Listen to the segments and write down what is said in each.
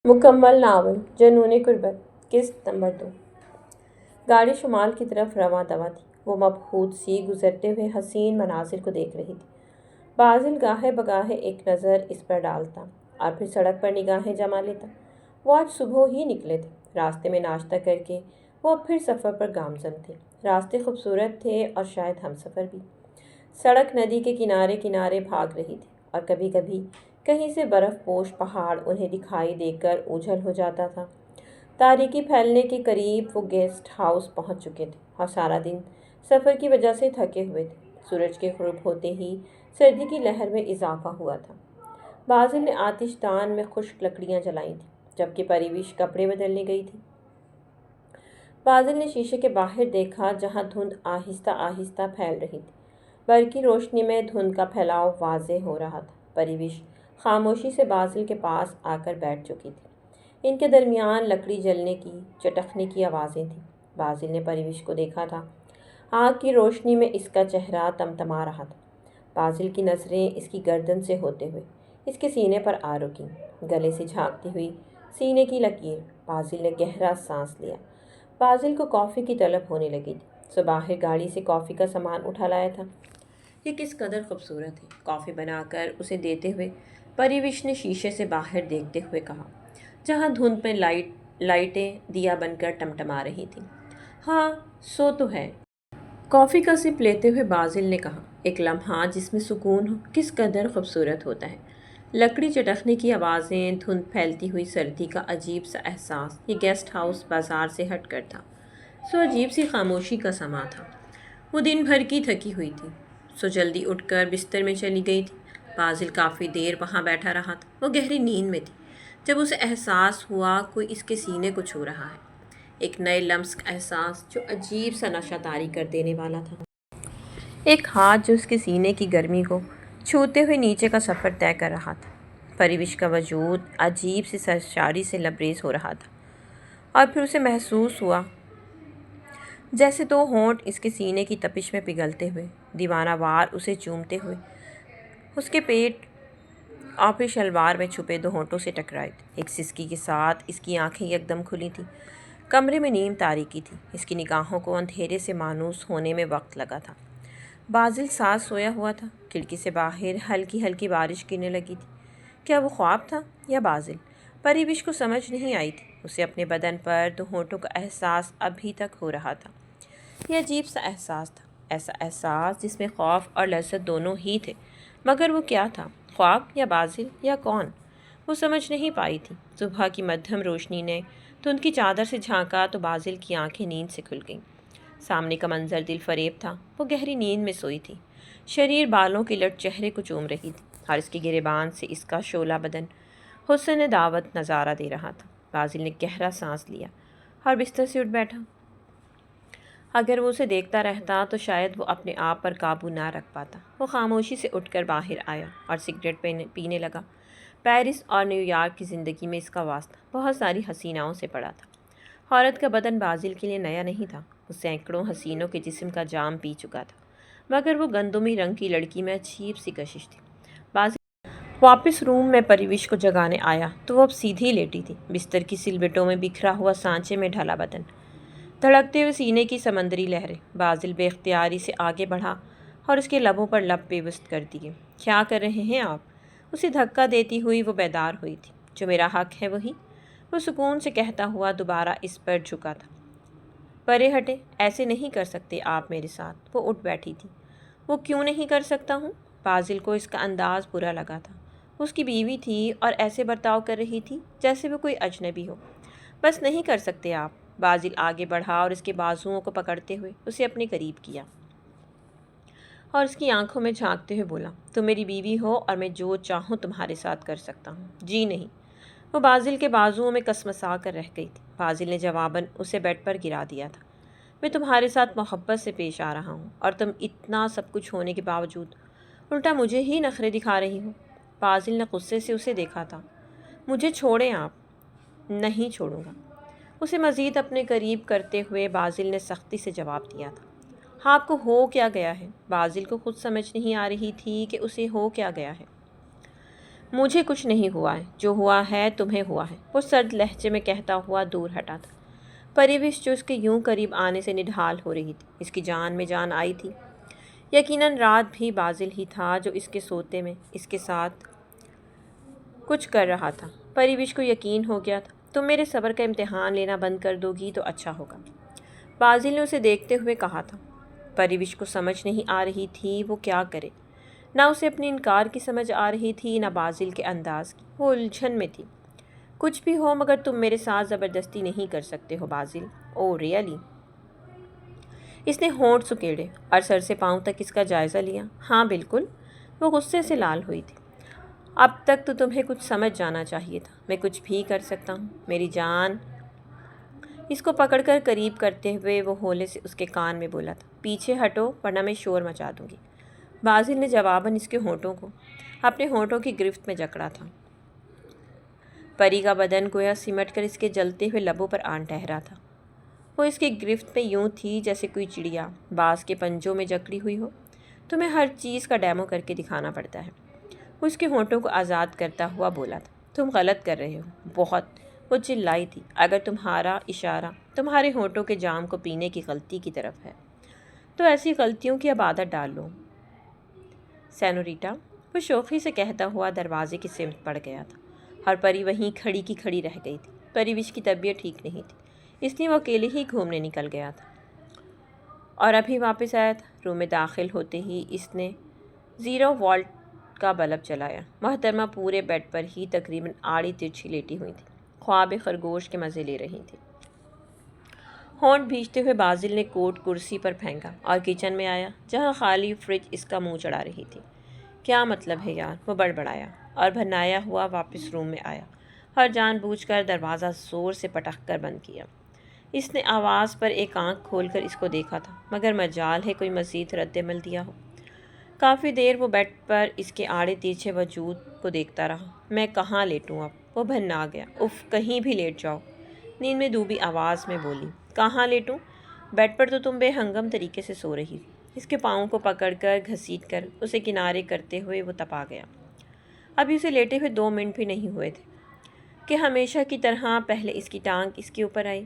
مکمل ناول جنون غربت قسط نمبر 2۔ گاڑی شمال کی طرف رواں دواں تھی۔ وہ مبہوت سی گزرتے ہوئے حسین مناظر کو دیکھ رہی تھی۔ بازل گاہے بگاہے ایک نظر اس پر ڈالتا اور پھر سڑک پر نگاہیں جما لیتا۔ وہ آج صبح ہی نکلے تھے۔ راستے میں ناشتہ کر کے وہ اب پھر سفر پر گامزن تھے۔ راستے خوبصورت تھے اور شاید ہم سفر بھی۔ سڑک ندی کے کنارے کنارے بھاگ رہی تھی اور کبھی کبھی کہیں سے برف پوش پہاڑ انہیں دکھائی دے کر اوجھل ہو جاتا تھا۔ تاریکی پھیلنے کے قریب وہ گیسٹ ہاؤس پہنچ چکے تھے اور سارا دن سفر کی وجہ سے تھکے ہوئے تھے۔ سورج کے غروب ہوتے ہی سردی کی لہر میں اضافہ ہوا تھا۔ بازل نے آتش دان میں خشک لکڑیاں جلائی تھیں جبکہ پریوش کپڑے بدلنے گئی تھی۔ بازل نے شیشے کے باہر دیکھا جہاں دھند آہستہ آہستہ پھیل رہی تھی۔ برقی روشنی میں دھند کا پھیلاؤ واضح ہو رہا تھا۔ پریوش خاموشی سے بازل کے پاس آ کر بیٹھ چکی تھی۔ ان کے درمیان لکڑی جلنے کی چٹخنے کی آوازیں تھیں۔ بازل نے پریوش کو دیکھا تھا۔ آنکھ کی روشنی میں اس کا چہرہ تمتما رہا تھا۔ بازل کی نظریں اس کی گردن سے ہوتے ہوئے اس کے سینے پر آ رکیں، گلے سے جھانکتی ہوئی سینے کی لکیر۔ بازل نے گہرا سانس لیا۔ بازل کو کافی کی طلب ہونے لگی تھی۔ سو باہر گاڑی سے کافی کا سامان اٹھا لایا تھا۔ یہ کس قدر خوبصورت ہے، کافی بنا کر اسے دیتے ہوئے پریوش نے شیشے سے باہر دیکھتے ہوئے کہا، جہاں دھند میں لائٹیں دیا بن کر ٹمٹما رہی تھیں۔ ہاں، سو تو ہے۔ کافی کا سپ لیتے ہوئے بازل نے کہا، ایک لمحہ جس میں سکون ہو کس قدر خوبصورت ہوتا ہے۔ لکڑی چٹخنے کی آوازیں، دھند پھیلتی ہوئی سردی کا عجیب سا احساس۔ یہ گیسٹ ہاؤس بازار سے ہٹ کر تھا، سو عجیب سی خاموشی کا سما تھا۔ وہ دن بھر کی تھکی ہوئی تھی، سو جلدی اٹھ کر بستر میں چلی گئی تھی۔ بازل کافی دیر وہاں بیٹھا رہا تھا۔ وہ گہری نیند میں تھی جب اسے احساس ہوا کوئی اس کے سینے کو چھو رہا ہے۔ ایک نئے لمس کا احساس جو عجیب سا نشہ طاری کر دینے والا تھا۔ ایک ہاتھ جو اس کے سینے کی گرمی کو چھوتے ہوئے نیچے کا سفر طے کر رہا تھا۔ پریوش کا وجود عجیب سی سرشاری سے لبریز ہو رہا تھا اور پھر اسے محسوس ہوا جیسے دو ہونٹ اس کے سینے کی تپش میں پگھلتے ہوئے دیوانہ وار اسے چومتے ہوئے اس کے پیٹ اور پھر شلوار میں چھپے دو ہونٹوں سے ٹکرائے تھے۔ ایک سسکی کے ساتھ اس کی آنکھیں یکدم کھلی تھیں۔ کمرے میں نیم تاریکی تھی۔ اس کی نگاہوں کو اندھیرے سے مانوس ہونے میں وقت لگا تھا۔ بازل ساتھ سویا ہوا تھا۔ کھڑکی سے باہر ہلکی ہلکی بارش گرنے لگی تھی۔ کیا وہ خواب تھا یا بازل؟ پریوش کو سمجھ نہیں آئی تھی۔ اسے اپنے بدن پر دو ہونٹوں کا احساس ابھی تک ہو رہا تھا۔ یہ عجیب سا احساس تھا، ایسا احساس جس میں خوف اور لذت دونوں ہی تھے، مگر وہ کیا تھا؟ خواب یا بازل یا کون؟ وہ سمجھ نہیں پائی تھی۔ صبح کی مدھم روشنی نے دھند کی چادر سے جھانکا تو بازل کی آنکھیں نیند سے کھل گئیں۔ سامنے کا منظر دل فریب تھا۔ وہ گہری نیند میں سوئی تھی۔ شریر بالوں کی لٹ چہرے کو چوم رہی تھی اور اس کے گریبان سے اس کا شعلہ بدن حسن دعوت نظارہ دے رہا تھا۔ بازل نے گہرا سانس لیا اور بستر سے اٹھ بیٹھا۔ اگر وہ اسے دیکھتا رہتا تو شاید وہ اپنے آپ پر قابو نہ رکھ پاتا۔ وہ خاموشی سے اٹھ کر باہر آیا اور سگریٹ پینے لگا۔ پیرس اور نیو یارک کی زندگی میں اس کا واسطہ بہت ساری حسیناؤں سے پڑا تھا۔ عورت کا بدن بازل کے لیے نیا نہیں تھا۔ وہ سینکڑوں حسینوں کے جسم کا جام پی چکا تھا، مگر وہ گندمی رنگ کی لڑکی میں عجیب سی کشش تھی۔ بازل واپس روم میں پریوش کو جگانے آیا تو وہ اب سیدھی لیٹی تھی، بستر کی سلوٹوں میں بکھرا ہوا سانچے میں ڈھلا بدن، دھڑکتے ہوئے سینے کی سمندری لہریں۔ بازل بے اختیاری سے آگے بڑھا اور اس کے لبوں پر لب پیوست کر دیے۔ کیا کر رہے ہیں آپ؟ اسے دھکا دیتی ہوئی وہ بیدار ہوئی تھی۔ جو میرا حق ہے وہی، وہ سکون سے کہتا ہوا دوبارہ اس پر جھکا تھا۔ پرے ہٹے، ایسے نہیں کر سکتے آپ میرے ساتھ۔ وہ اٹھ بیٹھی تھی۔ وہ کیوں نہیں کر سکتا ہوں؟ بازل کو اس کا انداز برا لگا تھا۔ اس کی بیوی تھی اور ایسے برتاؤ کر رہی تھی جیسے وہ کوئی اجنبی ہو۔ بس نہیں کر سکتے آپ۔ بازل آگے بڑھا اور اس کے بازوؤں کو پکڑتے ہوئے اسے اپنے قریب کیا اور اس کی آنکھوں میں جھانکتے ہوئے بولا، تم میری بیوی ہو اور میں جو چاہوں تمہارے ساتھ کر سکتا ہوں۔ جی نہیں۔ وہ بازل کے بازوؤں میں کسمسا کر رہ گئی تھی۔ بازل نے جواباً اسے بیڈ پر گرا دیا تھا۔ میں تمہارے ساتھ محبت سے پیش آ رہا ہوں اور تم اتنا سب کچھ ہونے کے باوجود الٹا مجھے ہی نخرے دکھا رہی ہو۔ بازل نے غصے سے اسے دیکھا تھا۔ مجھے چھوڑیں آپ۔ نہیں چھوڑوں گا۔ اسے مزید اپنے قریب کرتے ہوئے بازل نے سختی سے جواب دیا تھا۔ آپ کو ہو کیا گیا ہے؟ بازل کو خود سمجھ نہیں آ رہی تھی کہ اسے ہو کیا گیا ہے۔ مجھے کچھ نہیں ہوا ہے، جو ہوا ہے تمہیں ہوا ہے، وہ سرد لہجے میں کہتا ہوا دور ہٹا تھا۔ پریوش جو اس کے یوں قریب آنے سے نڈھال ہو رہی تھی، اس کی جان میں جان آئی تھی۔ یقیناً رات بھی بازل ہی تھا جو اس کے سوتے میں اس کے ساتھ کچھ کر رہا تھا۔ پریوش کو یقین ہو گیا تھا، تم میرے صبر کا امتحان لینا بند کر دو گی تو اچھا ہوگا، بازل نے اسے دیکھتے ہوئے کہا تھا۔ پریوش کو سمجھ نہیں آ رہی تھی وہ کیا کرے، نہ اسے اپنے انکار کی سمجھ آ رہی تھی، نہ بازل کے انداز کی۔ وہ الجھن میں تھی۔ کچھ بھی ہو مگر تم میرے ساتھ زبردستی نہیں کر سکتے ہو بازل۔ او ریئلی؟ اس نے ہونٹ سکیڑے اور سر سے پاؤں تک اس کا جائزہ لیا۔ ہاں بالکل۔ وہ غصے سے لال ہوئی تھی۔ اب تک تو تمہیں کچھ سمجھ جانا چاہیے تھا، میں کچھ بھی کر سکتا ہوں میری جان۔ اس کو پکڑ کر قریب کرتے ہوئے وہ ہولے سے اس کے کان میں بولا تھا، پیچھے ہٹو ورنہ میں شور مچا دوں گی۔ بازل نے جواباً اس کے ہونٹوں کو اپنے ہونٹوں کی گرفت میں جکڑا تھا۔ پری کا بدن گویا سمٹ کر اس کے جلتے ہوئے لبوں پر آن ٹھہرا تھا۔ وہ اس کی گرفت میں یوں تھی جیسے کوئی چڑیا باز کے پنجوں میں جکڑی ہوئی ہو۔ تمہیں ہر چیز کا ڈیمو کر کے دکھانا پڑتا ہے۔ وہ اس کے ہونٹوں کو آزاد کرتا ہوا بولا تھا، تم غلط کر رہے ہو بہت۔ وہ چلائی تھی، اگر تمہارا اشارہ تمہارے ہونٹوں کے جام کو پینے کی غلطی کی طرف ہے تو ایسی غلطیوں کی اب عادت ڈال لو سینوریٹا۔ وہ شوخی سے کہتا ہوا دروازے کی سمت بڑھ گیا تھا اور پری وہیں کھڑی کی کھڑی رہ گئی تھی۔ پریوش کی طبیعت ٹھیک نہیں تھی، اس لیے وہ اکیلے ہی گھومنے نکل گیا تھا اور ابھی واپس آیا تھا۔ روم میں داخل ہوتے ہی اس نے 0 وولٹ کا بلب جلایا۔ محترمہ پورے بیڈ پر ہی تقریباً آڑی ترچھی لیٹی ہوئی تھی، خواب خرگوش کے مزے لے رہی تھی۔ ہونٹ بھیجتے ہوئے بازل نے کوٹ کرسی پر پھینکا اور کچن میں آیا جہاں خالی فریج اس کا منہ چڑھا رہی تھی۔ کیا مطلب ہے یار، وہ بڑبڑایا اور بھرنایا ہوا واپس روم میں آیا اور جان بوجھ کر دروازہ زور سے پٹخ کر بند کیا۔ اس نے آواز پر ایک آنکھ کھول کر اس کو دیکھا تھا مگر مجال ہے کوئی مزید رد عمل دیا ہو۔ کافی دیر وہ بیڈ پر اس کے آڑے تیرچھے وجود کو دیکھتا رہا۔ میں کہاں لیٹوں اب؟ وہ بھنا گیا۔ اف، کہیں بھی لیٹ جاؤ، نیند میں ڈوبی آواز میں بولی۔ کہاں لیٹوں؟ بیڈ پر تو تم بے ہنگم طریقے سے سو رہی تھی۔ اس کے پاؤں کو پکڑ کر گھسیٹ کر اسے کنارے کرتے ہوئے وہ تپا گیا۔ ابھی اسے لیٹے ہوئے 2 منٹ بھی نہیں ہوئے تھے کہ ہمیشہ کی طرح پہلے اس کی ٹانگ اس کے اوپر آئی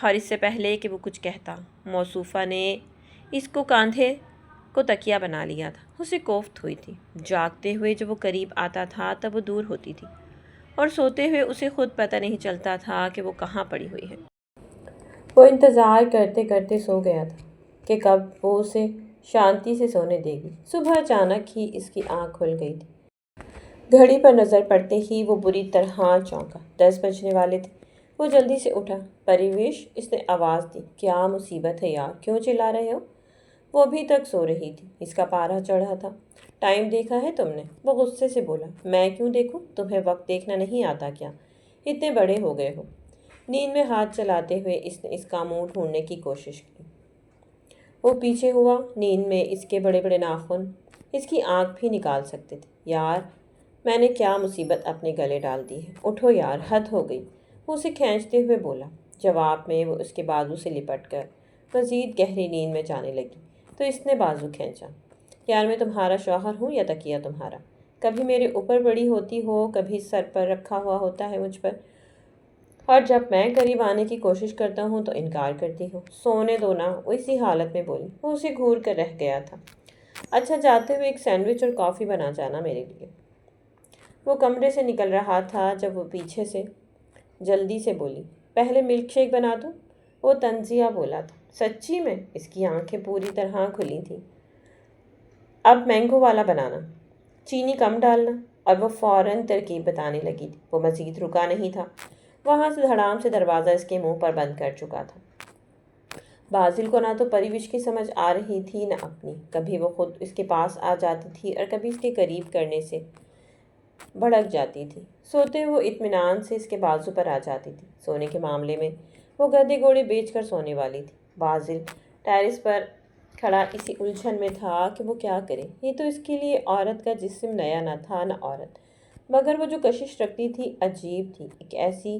اور اس سے پہلے کہ وہ کچھ کہتا موصوفہ نے اس کو کاندھے کو تکیہ بنا لیا تھا۔ اسے کوفت ہوئی تھی۔ جاگتے ہوئے جب وہ قریب آتا تھا تب وہ دور ہوتی تھی اور سوتے ہوئے اسے خود پتہ نہیں چلتا تھا کہ وہ کہاں پڑی ہوئی ہے۔ وہ انتظار کرتے کرتے سو گیا تھا کہ کب وہ اسے شانتی سے سونے دے گی۔ صبح اچانک ہی اس کی آنکھ کھل گئی تھی۔ گھڑی پر نظر پڑتے ہی وہ بری طرح چونکا۔ 10 بجنے والے تھے۔ وہ جلدی سے اٹھا۔ پریوش، اس نے آواز دی، کیا مصیبت ہے یار، کیوں چلا رہے ہو؟ وہ ابھی تک سو رہی تھی، اس کا پارا چڑھا تھا۔ ٹائم دیکھا ہے تم نے؟ وہ غصے سے بولا۔ میں کیوں دیکھوں؟ تمہیں وقت دیکھنا نہیں آتا کیا؟ اتنے بڑے ہو گئے ہو۔ نیند میں ہاتھ چلاتے ہوئے اس نے اس کا منہ ڈھونڈنے کی کوشش کی۔ وہ پیچھے ہوا۔ نیند میں اس کے بڑے بڑے ناخن اس کی آنکھ بھی نکال سکتے تھے۔ یار، میں نے کیا مصیبت اپنے گلے ڈال دی ہے، اٹھو یار، حد ہو گئی، وہ اسے کھینچتے ہوئے بولا۔ جواب میں وہ اس کے بازو سے لپٹ کر مزید گہری نیند میں جانے لگی تو اس نے بازو کھینچا۔ یار، میں تمہارا شوہر ہوں یا تکیہ تمہارا؟ کبھی میرے اوپر پڑی ہوتی ہو، کبھی سر پر رکھا ہوا ہوتا ہے مجھ پر، اور جب میں قریب آنے کی کوشش کرتا ہوں تو انکار کرتی ہو۔ سونے دو نا، وہ اسی حالت میں بولی۔ وہ اسے گھور کر رہ گیا تھا۔ اچھا، جاتے ہوئے ایک سینڈوچ اور کافی بنا جانا میرے لیے۔ وہ کمرے سے نکل رہا تھا جب وہ پیچھے سے جلدی سے بولی، پہلے ملک شیک بنا دوں؟ وہ طنزیہ بولا تھا۔ سچی میں؟ اس کی آنکھیں پوری طرح کھلی تھیں۔ اب مینگو والا بنانا، چینی کم ڈالنا، اور وہ فوراً ترکیب بتانے لگی تھی۔ وہ مزید رکا نہیں تھا، وہاں سے دھڑام سے دروازہ اس کے منہ پر بند کر چکا تھا۔ بازل کو نہ تو پریوش کی سمجھ آ رہی تھی نہ اپنی۔ کبھی وہ خود اس کے پاس آ جاتی تھی اور کبھی اس کے قریب کرنے سے بھڑک جاتی تھی۔ سوتے وہ اطمینان سے اس کے بازو پر آ جاتی تھی۔ سونے کے معاملے میں وہ گدھے گھوڑے بیچ کر سونے والی تھی۔ بازل ٹیرس پر کھڑا اسی الجھن میں تھا کہ وہ کیا کرے۔ یہ تو اس کے لیے عورت کا جسم نیا نہ تھا نہ عورت، مگر وہ جو کشش رکھتی تھی عجیب تھی، ایک ایسی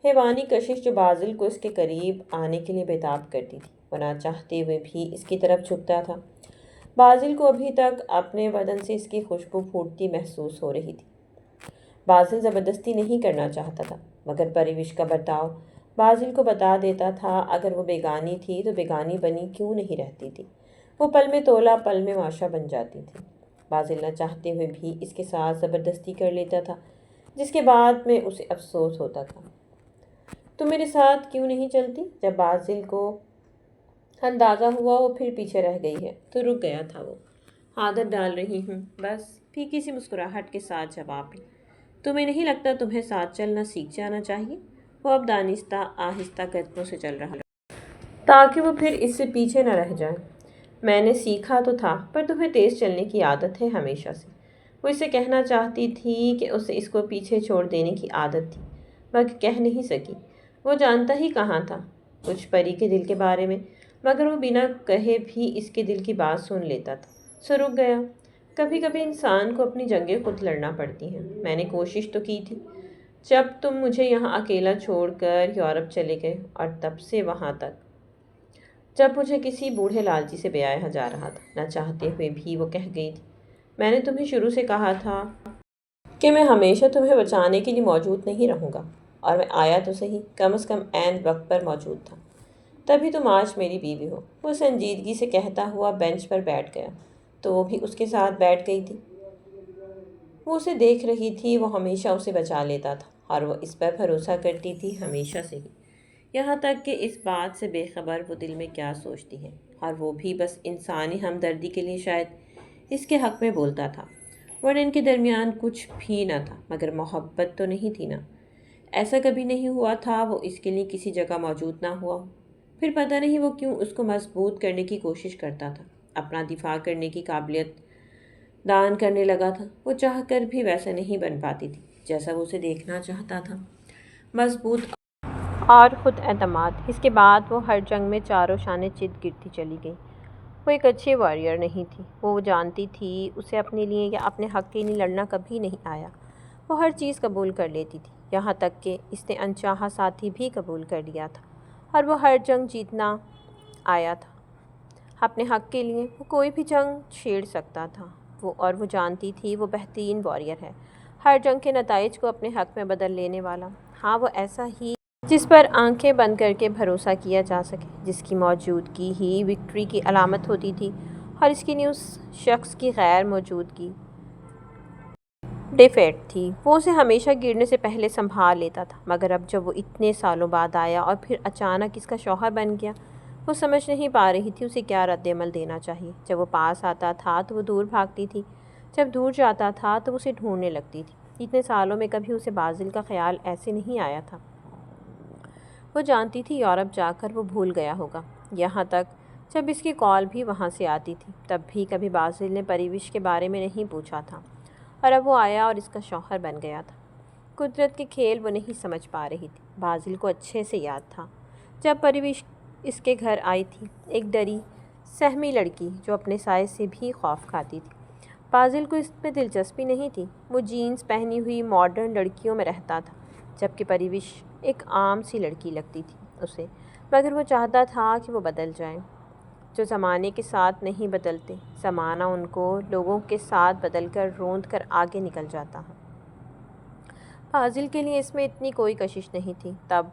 حیوانی کشش جو بازل کو اس کے قریب آنے کے لیے بےتاب کرتی تھی۔ وہ نہ چاہتے ہوئے بھی اس کی طرف جھکتا تھا۔ بازل کو ابھی تک اپنے بدن سے اس کی خوشبو پھوٹتی محسوس ہو رہی تھی۔ بازل زبردستی نہیں کرنا چاہتا تھا، مگر پریوش کا برتاؤ بازل کو بتا دیتا تھا اگر وہ بیگانی تھی تو بیگانی بنی کیوں نہیں رہتی تھی۔ وہ پل میں تولا پل میں ماشا بن جاتی تھی۔ بازل نہ چاہتے ہوئے بھی اس کے ساتھ زبردستی کر لیتا تھا، جس کے بعد میں اسے افسوس ہوتا تھا۔ تم میرے ساتھ کیوں نہیں چلتی؟ جب بازل کو اندازہ ہوا وہ پھر پیچھے رہ گئی ہے تو رک گیا تھا۔ وہ عادت ڈال رہی ہوں بس، پھیکی سی مسکراہٹ کے ساتھ جواب دی۔ تمہیں نہیں لگتا تمہیں ساتھ چلنا سیکھ جانا چاہیے؟ وہ اب دانستہ آہستہ قدموں سے چل رہا تاکہ وہ پھر اس سے پیچھے نہ رہ جائیں۔ میں نے سیکھا تو تھا، پر تمہیں تیز چلنے کی عادت ہے ہمیشہ سے۔ وہ اسے کہنا چاہتی تھی کہ اسے اس کو پیچھے چھوڑ دینے کی عادت تھی، مگر کہہ نہیں سکی۔ وہ جانتا ہی کہاں تھا کچھ پری کے دل کے بارے میں، مگر وہ بنا کہے بھی اس کے دل کی بات سن لیتا تھا، سو رک گیا۔ کبھی کبھی انسان کو اپنی جنگیں خود لڑنا پڑتی ہیں۔ میں نے کوشش تو کی تھی جب تم مجھے یہاں اکیلا چھوڑ کر یورپ چلے گئے، اور تب سے وہاں تک جب مجھے کسی بوڑھے لالچی سے بیایا جا رہا تھا۔ نہ چاہتے ہوئے بھی وہ کہہ گئی تھی، میں نے تمہیں شروع سے کہا تھا کہ میں ہمیشہ تمہیں بچانے کے لیے موجود نہیں رہوں گا، اور میں آیا تو صحیح، کم از کم عین وقت پر موجود تھا، تبھی تم آج میری بیوی ہو۔ وہ سنجیدگی سے کہتا ہوا بینچ پر بیٹھ گیا تو وہ بھی اس کے ساتھ بیٹھ گئی تھی۔ وہ اسے دیکھ رہی تھی، وہ ہمیشہ اسے بچا لیتا تھا اور وہ اس پر بھروسہ کرتی تھی ہمیشہ سے ہی، یہاں تک کہ اس بات سے بے خبر وہ دل میں کیا سوچتی ہے، اور وہ بھی بس انسانی ہمدردی کے لیے شاید اس کے حق میں بولتا تھا، ورنہ ان کے درمیان کچھ بھی نہ تھا، مگر محبت تو نہیں تھی نا۔ ایسا کبھی نہیں ہوا تھا وہ اس کے لیے کسی جگہ موجود نہ ہوا ہو۔ پھر پتہ نہیں وہ کیوں اس کو مضبوط کرنے کی کوشش کرتا تھا، اپنا دفاع کرنے کی قابلیت دان کرنے لگا تھا۔ وہ چاہ کر بھی ویسا نہیں بن پاتی تھی جیسا وہ اسے دیکھنا چاہتا تھا، مضبوط اور خود اعتماد۔ اس کے بعد وہ ہر جنگ میں چاروں شانے چت گرتی چلی گئی۔ وہ ایک اچھی وارئر نہیں تھی، وہ جانتی تھی اسے اپنے لیے یا اپنے حق کے لیے لڑنا کبھی نہیں آیا۔ وہ ہر چیز قبول کر لیتی تھی، یہاں تک کہ اس نے انچاہا ساتھی بھی قبول کر لیا تھا، اور وہ ہر جنگ جیتنا آیا تھا اپنے حق کے لیے۔ وہ کوئی بھی جنگ چھیڑ سکتا تھا، اور وہ جانتی تھی وہ بہترین وارئر ہے، ہر جنگ کے نتائج کو اپنے حق میں بدل لینے والا۔ ہاں، وہ ایسا ہی جس پر آنکھیں بند کر کے بھروسہ کیا جا سکے، جس کی موجودگی ہی وکٹری کی علامت ہوتی تھی، اور اس کے لیے اس شخص کی غیر موجودگی ڈیفیٹ تھی۔ وہ اسے ہمیشہ گرنے سے پہلے سنبھال لیتا تھا، مگر اب جب وہ اتنے سالوں بعد آیا اور پھر اچانک اس کا شوہر بن گیا، وہ سمجھ نہیں پا رہی تھی اسے کیا رد عمل دینا چاہیے۔ جب وہ پاس آتا تھا تو وہ دور بھاگتی تھی، جب دور جاتا تھا تو وہ اسے ڈھونڈنے لگتی تھی۔ اتنے سالوں میں کبھی اسے بازل کا خیال ایسے نہیں آیا تھا۔ وہ جانتی تھی یورپ جا کر وہ بھول گیا ہوگا، یہاں تک جب اس کی کال بھی وہاں سے آتی تھی، تب بھی کبھی بازل نے پریوش کے بارے میں نہیں پوچھا تھا، اور اب وہ آیا اور اس کا شوہر بن گیا تھا۔ قدرت کے کھیل وہ نہیں سمجھ پا رہی تھی۔ بازل کو اچھے سے یاد تھا جب پریوش اس کے گھر آئی تھی، ایک ڈری سہمی لڑکی جو اپنے سائے سے بھی خوف کھاتی تھی۔ بازل کو اس میں دلچسپی نہیں تھی، وہ جینز پہنی ہوئی ماڈرن لڑکیوں میں رہتا تھا، جبکہ پریوش ایک عام سی لڑکی لگتی تھی اسے، مگر وہ چاہتا تھا کہ وہ بدل جائیں، جو زمانے کے ساتھ نہیں بدلتے۔ زمانہ ان کو لوگوں کے ساتھ بدل کر روند کر آگے نکل جاتا ہے۔ بازل کے لیے اس میں اتنی کوئی کشش نہیں تھی، تب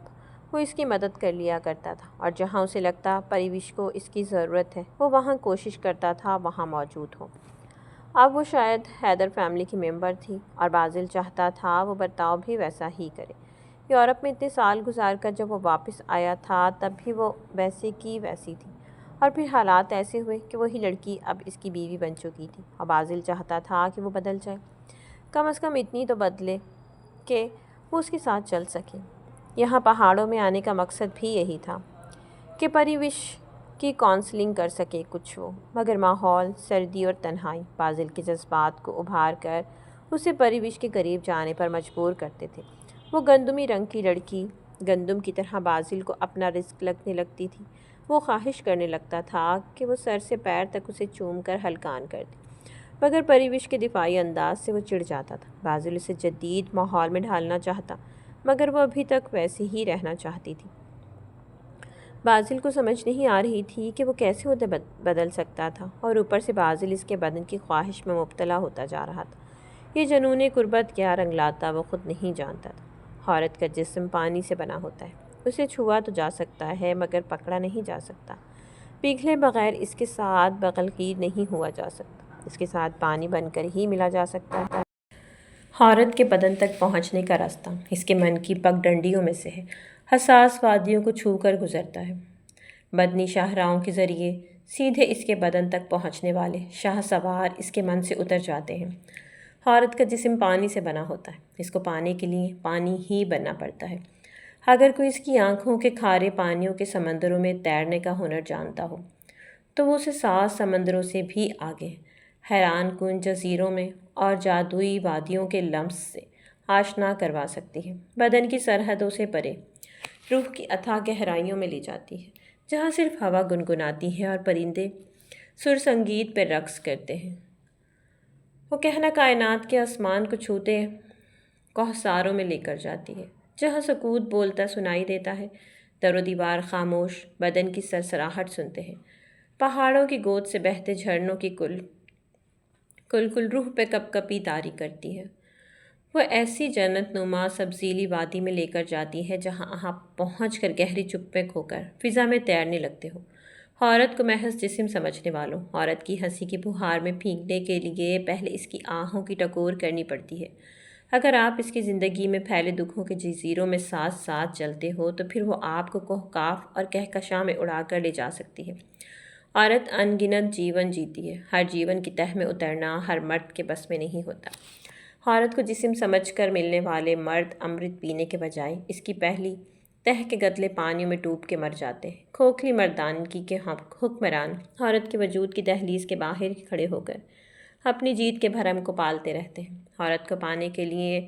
وہ اس کی مدد کر لیا کرتا تھا، اور جہاں اسے لگتا پریوش کو اس کی ضرورت ہے وہ وہاں کوشش کرتا تھا وہاں موجود ہو۔ اب وہ شاید حیدر فیملی کی ممبر تھی، اور بازل چاہتا تھا وہ برتاؤ بھی ویسا ہی کرے۔ یورپ میں اتنے سال گزار کر جب وہ واپس آیا تھا تب بھی وہ ویسے کی ویسی تھی، اور پھر حالات ایسے ہوئے کہ وہی لڑکی اب اس کی بیوی بن چکی تھی، اور بازل چاہتا تھا کہ وہ بدل جائے، کم از کم اتنی تو بدلے کہ وہ اس کے ساتھ چل سکے۔ یہاں پہاڑوں میں آنے کا مقصد بھی یہی تھا کہ پریوش کی کونسلنگ کر سکے کچھ وہ، مگر ماحول، سردی اور تنہائی بازل کے جذبات کو ابھار کر اسے پریوش کے قریب جانے پر مجبور کرتے تھے۔ وہ گندمی رنگ کی لڑکی گندم کی طرح بازل کو اپنا رزق لگنے لگتی تھی۔ وہ خواہش کرنے لگتا تھا کہ وہ سر سے پیر تک اسے چوم کر ہلکان کر دے، مگر پریوش کے دفاعی انداز سے وہ چڑ جاتا تھا۔ بازل اسے جدید ماحول میں ڈھالنا چاہتا، مگر وہ ابھی تک ویسے ہی رہنا چاہتی تھی۔ بازل کو سمجھ نہیں آ رہی تھی کہ وہ کیسے اسے بدل سکتا تھا، اور اوپر سے بازل اس کے بدن کی خواہش میں مبتلا ہوتا جا رہا تھا۔ یہ جنون قربت کیا رنگ لاتا وہ خود نہیں جانتا تھا۔ عورت کا جسم پانی سے بنا ہوتا ہے، اسے چھوا تو جا سکتا ہے مگر پکڑا نہیں جا سکتا، پگھلے بغیر اس کے ساتھ بغلگیر نہیں ہوا جا سکتا، اس کے ساتھ پانی بن کر ہی ملا جا سکتا ہے۔ عورت کے بدن تک پہنچنے کا راستہ اس کے من کی پگ ڈنڈیوں میں سے ہے، حساس وادیوں کو چھو کر گزرتا ہے۔ بدنی شاہراہوں کے ذریعے سیدھے اس کے بدن تک پہنچنے والے شاہ سوار اس کے من سے اتر جاتے ہیں۔ عورت کا جسم پانی سے بنا ہوتا ہے، اس کو پانے کے لیے پانی ہی بننا پڑتا ہے۔ اگر کوئی اس کی آنکھوں کے کھارے پانیوں کے سمندروں میں تیرنے کا ہنر جانتا ہو تو وہ اسے 7 سمندروں سے بھی آگے حیران کن جزیروں میں اور جادوئی وادیوں کے لمس سے آشنا کروا سکتی ہے۔ بدن کی سرحدوں سے پرے روح کی اتھاہ گہرائیوں میں لے جاتی ہے، جہاں صرف ہوا گنگناتی ہے اور پرندے سر سنگیت پہ رقص کرتے ہیں۔ وہ کہنا کائنات کے آسمان کو چھوتے کوہساروں میں لے کر جاتی ہے، جہاں سکوت بولتا سنائی دیتا ہے، در و دیوار خاموش، بدن کی سرسراہٹ سنتے ہیں، پہاڑوں کی گود سے بہتے جھرنوں کی کل روح پہ کپ کپی طاری کرتی ہے۔ وہ ایسی جنت نما سبزیلی وادی میں لے کر جاتی ہے جہاں آپ پہنچ کر گہری چپ پہ کھو کر فضا میں تیرنے لگتے ہو۔ عورت کو محض جسم سمجھنے والوں، عورت کی ہنسی کی بہار میں بھیگنے کے لیے پہلے اس کی آہوں کی ٹکور کرنی پڑتی ہے۔ اگر آپ اس کی زندگی میں پھیلے دکھوں کے جزیروں میں ساتھ ساتھ چلتے ہو تو پھر وہ آپ کو کوہکاف اور کہکشاں میں اڑا کر لے جا سکتی ہے۔ عورت ان گنت جیون جیتی ہے، ہر جیون کی تہ میں اترنا ہر مرد کے بس میں نہیں ہوتا۔ عورت کو جسم سمجھ کر ملنے والے مرد امرت پینے کے بجائے اس کی پہلی تہ کے گدلے پانیوں میں ڈوب کے مر جاتے ہیں۔ کھوکھلی مردانگی کے حکمران عورت کے وجود کی دہلیز کے باہر کھڑے ہو کر اپنی جیت کے بھرم کو پالتے رہتے ہیں۔ عورت کو پانے کے لیے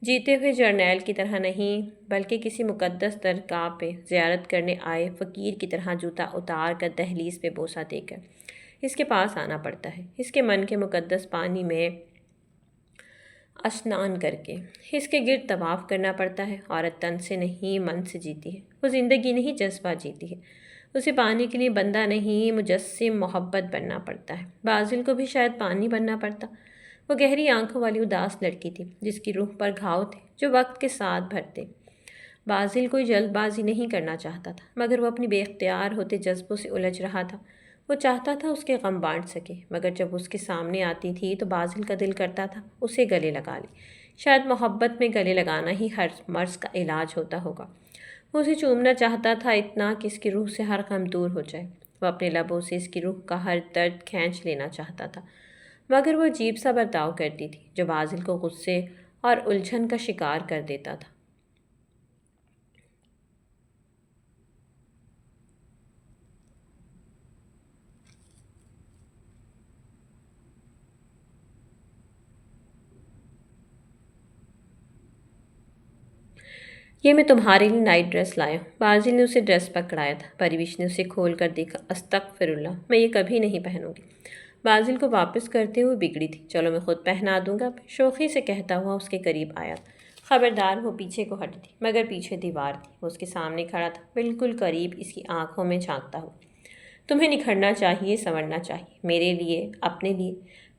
جیتے ہوئے جرنیل کی طرح نہیں بلکہ کسی مقدس درگاہ پہ زیارت کرنے آئے فقیر کی طرح جوتا اتار کر دہلیز پہ بوسہ دے کر اس کے پاس آنا پڑتا ہے، اس کے من کے مقدس پانی میں اشنان کر کے اس کے گرد طواف کرنا پڑتا ہے۔ عورت تن سے نہیں من سے جیتی ہے، وہ زندگی نہیں جذبہ جیتی ہے، اسے پانے کے لیے بندہ نہیں مجسم محبت بننا پڑتا ہے۔ بازل کو بھی شاید پانی بننا پڑتا۔ وہ گہری آنکھوں والی اداس لڑکی تھی جس کی روح پر گھاؤ تھے جو وقت کے ساتھ بھرتے۔ بازل کوئی جلد بازی نہیں کرنا چاہتا تھا مگر وہ اپنی بے اختیار ہوتے جذبوں سے الجھ رہا تھا۔ وہ چاہتا تھا اس کے غم بانٹ سکے مگر جب اس کے سامنے آتی تھی تو بازل کا دل کرتا تھا اسے گلے لگا لے۔ شاید محبت میں گلے لگانا ہی ہر مرض کا علاج ہوتا ہوگا۔ وہ اسے چومنا چاہتا تھا اتنا کہ اس کی روح سے ہر غم دور ہو جائے۔ وہ اپنے لبوں سے اس کی روح کا ہر درد کھینچ لینا چاہتا تھا مگر وہ عجیب سا برتاؤ کرتی تھی جو بازل کو غصے اور الجھن کا شکار کر دیتا تھا۔ یہ میں تمہارے لیے نائٹ ڈریس لایا ہوں۔ بازل نے اسے ڈریس پکڑایا تھا۔ پریوش نے اسے کھول کر دیکھا۔ استغفر اللہ، میں یہ کبھی نہیں پہنوں گی۔ بازل کو واپس کرتے ہوئے بگڑی تھی۔ چلو میں خود پہنا دوں گا، شوخی سے کہتا ہوا اس کے قریب آیا۔ خبردار، وہ پیچھے کو ہٹی تھی مگر پیچھے دیوار تھی۔ وہ اس کے سامنے کھڑا تھا، بالکل قریب، اس کی آنکھوں میں جھانکتا ہوا۔ تمہیں نکھرنا چاہیے، سنورنا چاہیے، میرے لیے، اپنے لیے۔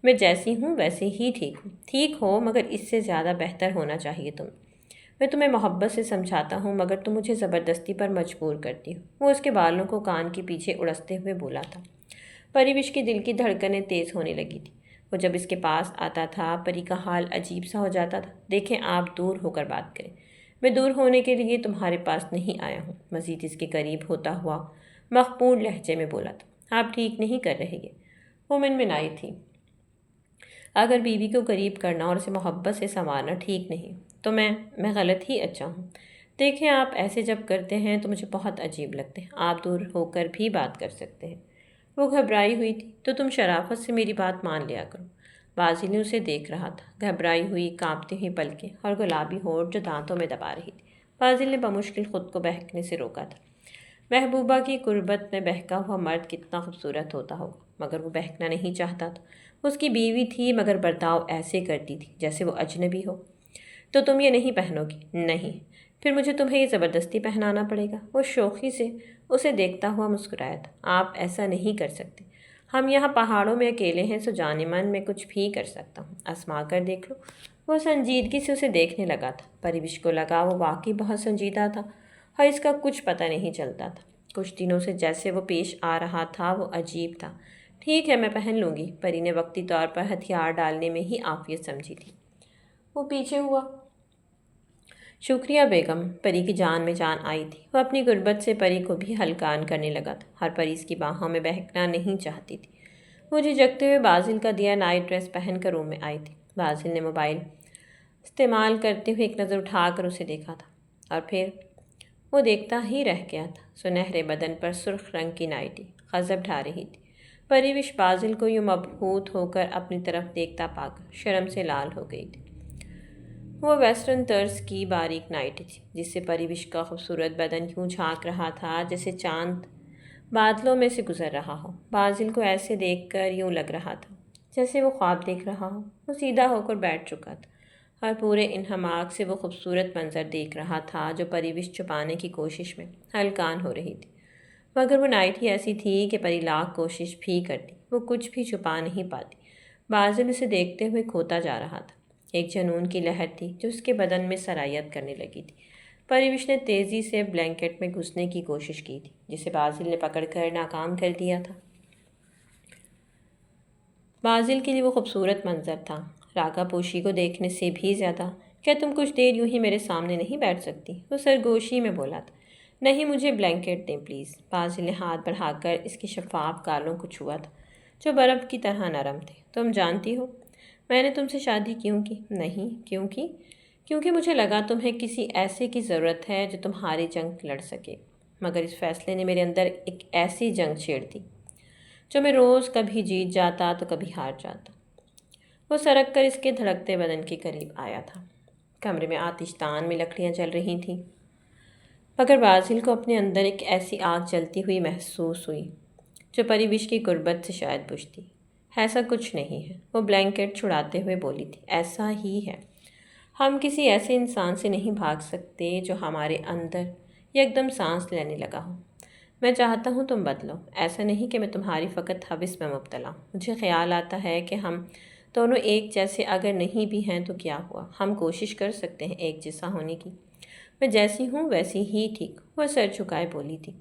میں جیسی ہوں ویسے ہی ٹھیک ہوں۔ ٹھیک ہو مگر اس سے زیادہ بہتر ہونا چاہیے تمہیں۔ میں تمہیں محبت سے سمجھاتا ہوں مگر تم مجھے زبردستی پر مجبور کرتی ہو۔ وہ اس کے بالوں کو کان کے پیچھے اڑستے ہوئے بولا تھا۔ پریوش کے دل کی دھڑکنیں تیز ہونے لگی تھی۔ وہ جب اس کے پاس آتا تھا پری کا حال عجیب سا ہو جاتا تھا۔ دیکھیں، آپ دور ہو کر بات کریں، میں دور ہونے کے لیے تمہارے پاس نہیں آیا ہوں۔ مزید اس کے قریب ہوتا ہوا مخمور لہجے میں بولا تھا۔ آپ ٹھیک نہیں کر رہے گے۔ وہ منمنائی تھی۔ اگر بیوی کو قریب کرنا اور اسے محبت سے سنوارنا ٹھیک نہیں تو میں غلط ہی اچھا ہوں۔ دیکھیں، آپ ایسے جب کرتے ہیں تو مجھے بہت عجیب لگتے ہیں۔ آپ دور ہو کر بھی بات کر سکتے ہیں۔ وہ گھبرائی ہوئی تھی۔ تو تم شرافت سے میری بات مان لیا کرو۔ بازل نے اسے دیکھ رہا تھا، گھبرائی ہوئی، کانپتی ہوئی پلکیں اور گلابی ہونٹ جو دانتوں میں دبا رہی تھی۔ بازل نے بمشکل خود کو بہکنے سے روکا تھا۔ محبوبہ کی قربت میں بہکا ہوا مرد کتنا خوبصورت ہوتا ہوگا مگر وہ بہکنا نہیں چاہتا تھا۔ وہ اس کی بیوی تھی مگر برتاؤ ایسے کرتی تھی جیسے وہ اجنبی ہو۔ تو تم یہ نہیں پہنو گی؟ نہیں، پھر مجھے تمہیں یہ زبردستی پہنانا پڑے گا۔ وہ شوخی سے اسے دیکھتا ہوا مسکرایا تھا۔ آپ ایسا نہیں کر سکتے، ہم یہاں پہاڑوں میں اکیلے ہیں، سو جان من میں کچھ بھی کر سکتا ہوں، آزما کر دیکھ لو۔ وہ سنجیدگی سے اسے دیکھنے لگا تھا۔ پریوش کو لگا وہ واقعی بہت سنجیدہ تھا اور اس کا کچھ پتہ نہیں چلتا تھا۔ کچھ دنوں سے جیسے وہ پیش آ رہا تھا وہ عجیب تھا۔ ٹھیک ہے، میں پہن لوں گی، پری نے وقتی طور پر ہتھیار ڈالنے میں ہی عافیت سمجھی تھی۔ وہ پیچھے ہوا۔ شکریہ بیگم، پری کی جان میں جان آئی تھی۔ وہ اپنی غربت سے پری کو بھی ہلکان کرنے لگا تھا، ہر پری اس کی باہوں میں بہکنا نہیں چاہتی تھی۔ وہ جھجکتے ہوئے بازل کا دیا نائٹ ڈریس پہن کر روم میں آئی تھی۔ بازل نے موبائل استعمال کرتے ہوئے ایک نظر اٹھا کر اسے دیکھا تھا اور پھر وہ دیکھتا ہی رہ گیا تھا۔ سنہرے بدن پر سرخ رنگ کی نائٹی غضب ڈھا رہی تھی۔ پریوش بازل کو یوں مبہوت ہو کر اپنی طرف دیکھتا پا کر شرم سے لال ہو گئی تھی۔ وہ ویسٹرن طرز کی باریک نائٹی تھی جس سے پریوش کا خوبصورت بدن یوں جھانک رہا تھا جیسے چاند بادلوں میں سے گزر رہا ہو۔ بازل کو ایسے دیکھ کر یوں لگ رہا تھا جیسے وہ خواب دیکھ رہا ہو۔ وہ سیدھا ہو کر بیٹھ چکا تھا اور پورے انہماک سے وہ خوبصورت منظر دیکھ رہا تھا جو پریوش چھپانے کی کوشش میں ہلکان ہو رہی تھی، مگر وہ نائٹی ایسی تھی کہ پری لاکھ کوشش بھی کرتی وہ کچھ بھی چھپا نہیں پاتی۔ بازل اسے دیکھتے ہوئے کھوتا جا رہا تھا۔ ایک جنون کی لہر تھی جو اس کے بدن میں سرایت کرنے لگی تھی۔ پریوش نے تیزی سے بلینکٹ میں گھسنے کی کوشش کی تھی جسے بازل نے پکڑ کر ناکام کر دیا تھا۔ بازل کے لیے وہ خوبصورت منظر تھا راگا پوشی کو دیکھنے سے بھی زیادہ۔ کیا تم کچھ دیر یوں ہی میرے سامنے نہیں بیٹھ سکتی؟ وہ سرگوشی میں بولا تھا۔ نہیں، مجھے بلینکٹ دیں پلیز۔ بازل نے ہاتھ بڑھا کر اس کے شفاف گالوں کو چھوا تھا جو برف کی طرح نرم تھے۔ تم جانتی ہو میں نے تم سے شادی کیوں کی؟ نہیں، کیوں کی؟ کیونکہ مجھے لگا تمہیں کسی ایسے کی ضرورت ہے جو تمہاری جنگ لڑ سکے، مگر اس فیصلے نے میرے اندر ایک ایسی جنگ چھیڑ دی جو میں روز کبھی جیت جاتا تو کبھی ہار جاتا۔ وہ سرک کر اس کے دھڑکتے بدن کے قریب آیا تھا۔ کمرے میں آتش دان میں لکڑیاں جل رہی تھیں، مگر بازل کو اپنے اندر ایک ایسی آگ جلتی ہوئی محسوس ہوئی جو پریوش کی غربت سے شاید بجھتی۔ ایسا کچھ نہیں ہے، وہ بلینکٹ چھڑاتے ہوئے بولی تھی۔ ایسا ہی ہے، ہم کسی ایسے انسان سے نہیں بھاگ سکتے جو ہمارے اندر ایک دم سانس لینے لگا ہو۔ میں چاہتا ہوں تم بدلو، ایسا نہیں کہ میں تمہاری فقط ہوس میں مبتلا ہوں۔ مجھے خیال آتا ہے کہ ہم دونوں ایک جیسے اگر نہیں بھی ہیں تو کیا ہوا، ہم کوشش کر سکتے ہیں ایک جیسا ہونے کی۔ میں جیسی ہوں ویسی ہی ٹھیک، وہ سر جھکائے بولی تھی۔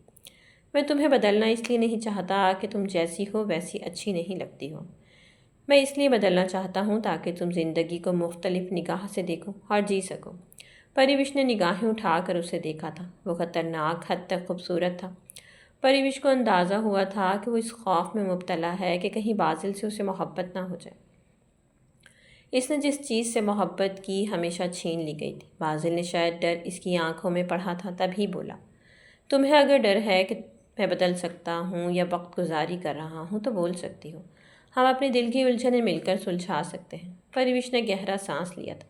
میں تمہیں بدلنا اس لیے نہیں چاہتا کہ تم جیسی ہو ویسی اچھی نہیں لگتی ہو، میں اس لیے بدلنا چاہتا ہوں تاکہ تم زندگی کو مختلف نگاہ سے دیکھو اور جی سکو۔ پریوش نے نگاہیں اٹھا کر اسے دیکھا تھا۔ وہ خطرناک حد تک خوبصورت تھا۔ پریوش کو اندازہ ہوا تھا کہ وہ اس خوف میں مبتلا ہے کہ کہیں بازل سے اسے محبت نہ ہو جائے۔ اس نے جس چیز سے محبت کی ہمیشہ چھین لی گئی تھی۔ بازل نے شاید ڈر اس کی آنکھوں میں پڑھا تھا، تبھی بولا، تمہیں اگر ڈر ہے کہ میں بدل سکتا ہوں یا وقت گزاری کر رہا ہوں تو بول سکتی ہو، ہم اپنے دل کی الجھنیں مل کر سلجھا سکتے ہیں۔ پریوش نے گہرا سانس لیا تھا۔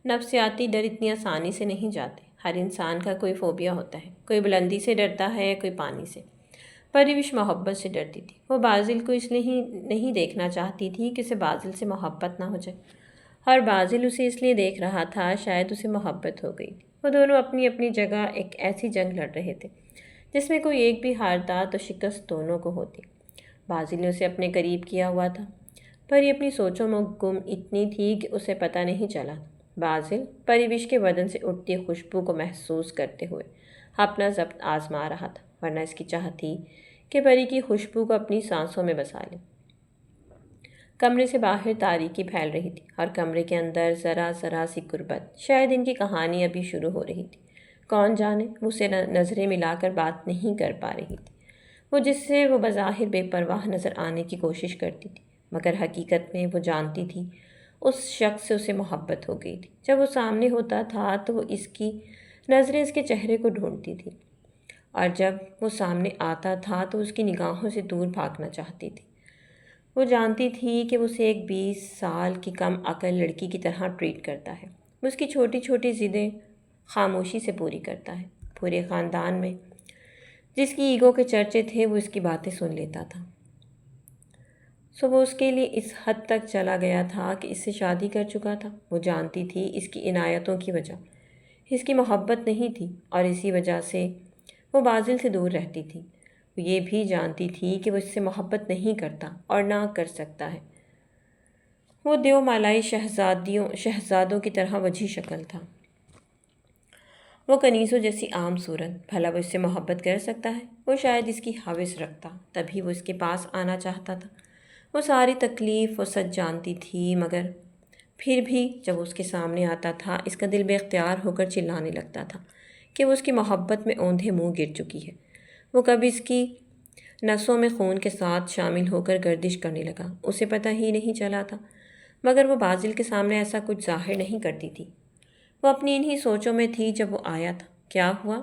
نفسیاتی ڈر اتنی آسانی سے نہیں جاتے۔ ہر انسان کا کوئی فوبیا ہوتا ہے، کوئی بلندی سے ڈرتا ہے، کوئی پانی سے۔ پریوش محبت سے ڈرتی تھی۔ وہ بازل کو اس لیے نہیں دیکھنا چاہتی تھی کہ اسے بازل سے محبت نہ ہو جائے، اور بازل اسے اس لیے دیکھ رہا تھا شاید اسے محبت ہو گئی تھی۔ وہ دونوں اپنی اپنی جگہ ایک ایسی جنگ لڑ رہے تھے جس میں کوئی ایک بھی ہارتا تو شکست دونوں کو ہوتی۔ بازل نے اسے اپنے قریب کیا ہوا تھا، پر یہ اپنی سوچوں میں گم اتنی تھی کہ اسے پتہ نہیں چلا۔ بازل پریوش کے بدن سے اٹھتی خوشبو کو محسوس کرتے ہوئے اپنا ضبط آزما رہا تھا، ورنہ اس کی چاہت تھی کہ پری کی خوشبو کو اپنی سانسوں میں بسا لے۔ کمرے سے باہر تاریکی پھیل رہی تھی اور کمرے کے اندر ذرا ذرا سی غربت، شاید ان کی کہانی ابھی شروع ہو رہی تھی۔ کون جانے، وہ اسے نظریں ملا کر بات نہیں کر پا رہی تھی، وہ جس سے وہ بظاہر بے پرواہ نظر آنے کی کوشش کرتی تھی، مگر حقیقت میں وہ جانتی تھی اس شخص سے اسے محبت ہو گئی تھی۔ جب وہ سامنے ہوتا تھا تو وہ اس کی نظریں اس کے چہرے کو ڈھونڈتی تھی، اور جب وہ سامنے آتا تھا تو اس کی نگاہوں سے دور بھاگنا چاہتی تھی۔ وہ جانتی تھی کہ وہ اسے ایک 20 سال کی کم عقل لڑکی کی طرح ٹریٹ کرتا ہے، وہ اس کی چھوٹی چھوٹی ضدیں خاموشی سے پوری کرتا ہے۔ پورے خاندان میں جس کی ایگو کے چرچے تھے وہ اس کی باتیں سن لیتا تھا۔ سو وہ اس کے لیے اس حد تک چلا گیا تھا کہ اس سے شادی کر چکا تھا۔ وہ جانتی تھی اس کی عنایتوں کی وجہ اس کی محبت نہیں تھی، اور اسی وجہ سے وہ بازل سے دور رہتی تھی۔ وہ یہ بھی جانتی تھی کہ وہ اس سے محبت نہیں کرتا اور نہ کر سکتا ہے۔ وہ دیو مالائی شہزادوں کی طرح وجیح شکل تھا۔ وہ کنیزوں جیسی عام صورت، بھلا وہ اس سے محبت کر سکتا ہے؟ وہ شاید اس کی ہوس رکھتا، تبھی وہ اس کے پاس آنا چاہتا تھا۔ وہ ساری تکلیف وہ سچ جانتی تھی، مگر پھر بھی جب وہ اس کے سامنے آتا تھا اس کا دل بے اختیار ہو کر چلانے لگتا تھا کہ وہ اس کی محبت میں اوندھے منہ گر چکی ہے۔ وہ کبھی اس کی نسوں میں خون کے ساتھ شامل ہو کر گردش کرنے لگا، اسے پتہ ہی نہیں چلا تھا، مگر وہ بازل کے سامنے ایسا کچھ ظاہر نہیں کرتی تھی۔ وہ اپنی انہی سوچوں میں تھی جب وہ آیا تھا۔ کیا ہوا؟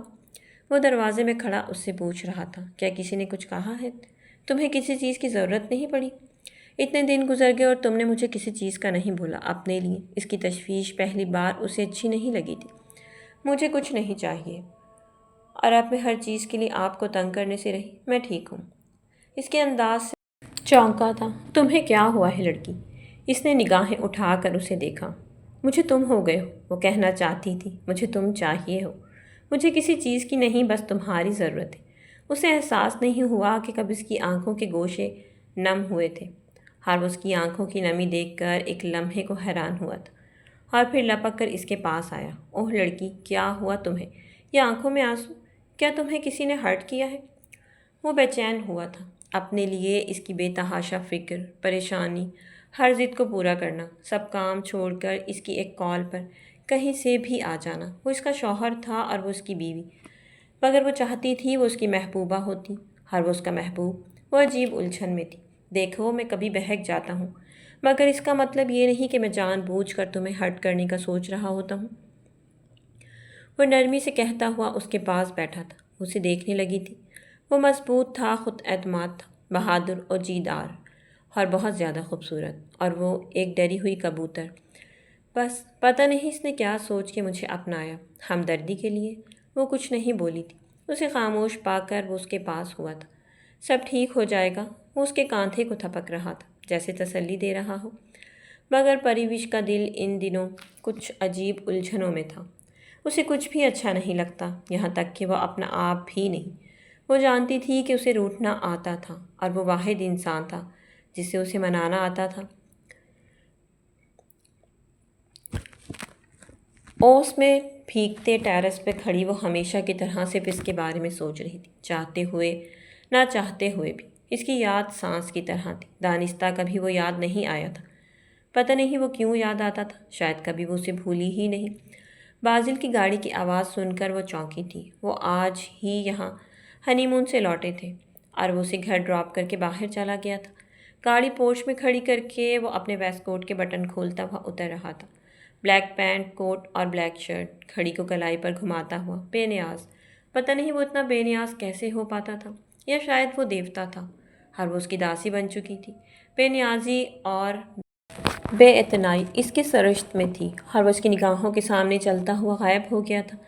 وہ دروازے میں کھڑا اس سے پوچھ رہا تھا۔ کیا کسی نے کچھ کہا ہے؟ تمہیں کسی چیز کی ضرورت نہیں پڑی؟ اتنے دن گزر گئے اور تم نے مجھے کسی چیز کا نہیں بولا اپنے لیے۔ اس کی تشویش پہلی بار اسے اچھی نہیں لگی تھی۔ مجھے کچھ نہیں چاہیے، اور اب میں ہر چیز کے لیے آپ کو تنگ کرنے سے رہی۔ میں ٹھیک ہوں۔ اس کے انداز سے چونکا تھا۔ تمہیں کیا ہوا ہے لڑکی؟ اس نے نگاہیں اٹھا کر اسے دیکھا۔ مجھے تم ہو گئے ہو، وہ کہنا چاہتی تھی۔ مجھے تم چاہیے ہو۔ مجھے کسی چیز کی نہیں، بس تمہاری ضرورت ہے۔ اسے احساس نہیں ہوا کہ کب اس کی آنکھوں کے گوشے نم ہوئے تھے۔ ہر وہ اس کی آنکھوں کی نمی دیکھ کر ایک لمحے کو حیران ہوا تھا، اور پھر لپک کر اس کے پاس آیا۔ اوہ لڑکی، کیا ہوا تمہیں؟ یہ آنکھوں میں آنسو؟ کیا تمہیں کسی نے ہرٹ کیا ہے؟ وہ بے چین ہوا تھا۔ اپنے لیے اس کی بے تحاشا فکر، پریشانی، ہر ضد کو پورا کرنا، سب کام چھوڑ کر اس کی ایک کال پر کہیں سے بھی آ جانا۔ وہ اس کا شوہر تھا اور وہ اس کی بیوی، مگر وہ چاہتی تھی وہ اس کی محبوبہ ہوتی، اور وہ اس کا محبوب۔ وہ عجیب الجھن میں تھی۔ دیکھو، میں کبھی بہک جاتا ہوں، مگر اس کا مطلب یہ نہیں کہ میں جان بوجھ کر تمہیں ہرٹ کرنے کا سوچ رہا ہوتا ہوں۔ وہ نرمی سے کہتا ہوا اس کے پاس بیٹھا تھا، اسے دیکھنے لگی تھی۔ وہ مضبوط تھا، خود اعتماد تھا، بہادر اور جیدار، اور بہت زیادہ خوبصورت، اور وہ ایک ڈری ہوئی کبوتر۔ بس پتہ نہیں اس نے کیا سوچ کے مجھے اپنایا، ہمدردی کے لیے۔ وہ کچھ نہیں بولی تھی۔ اسے خاموش پا کر وہ اس کے پاس ہوا تھا۔ سب ٹھیک ہو جائے گا۔ وہ اس کے کاندھے کو تھپک رہا تھا، جیسے تسلی دے رہا ہو، مگر پریوش کا دل ان دنوں کچھ عجیب الجھنوں میں تھا۔ اسے کچھ بھی اچھا نہیں لگتا، یہاں تک کہ وہ اپنا آپ بھی نہیں۔ وہ جانتی تھی کہ اسے روٹھنا آتا تھا، اور وہ واحد انسان تھا جسے اسے منانا آتا تھا۔ اوس میں بھیگتے ٹیرس پہ کھڑی وہ ہمیشہ کی طرح صرف اس کے بارے میں سوچ رہی تھی، چاہتے ہوئے نہ چاہتے ہوئے بھی۔ اس کی یاد سانس کی طرح تھی۔ دانستہ کبھی وہ یاد نہیں آیا تھا، پتہ نہیں وہ کیوں یاد آتا تھا، شاید کبھی وہ اسے بھولی ہی نہیں۔ بازل کی گاڑی کی آواز سن کر وہ چونکی تھی۔ وہ آج ہی یہاں ہنی مون سے لوٹے تھے، اور وہ اسے گھر ڈراپ کر کے باہر چلا گیا تھا۔ گاڑی پورچ میں کھڑی کر کے وہ اپنے ویسٹ کوٹ کے بٹن کھولتا ہوا اتر رہا تھا۔ بلیک پینٹ، کوٹ اور بلیک شرٹ، گھڑی کو کلائی پر گھماتا ہوا، بے نیاز۔ پتہ نہیں وہ اتنا بے نیاز کیسے ہو پاتا تھا، یا شاید وہ دیوتا تھا، اور وہ اس کی داسی بن چکی تھی۔ بے نیازی اور بے اعتنائی اس کے سرشت میں تھی، اور وہ اس کی نگاہوں کے سامنے چلتا ہوا غائب ہو گیا تھا۔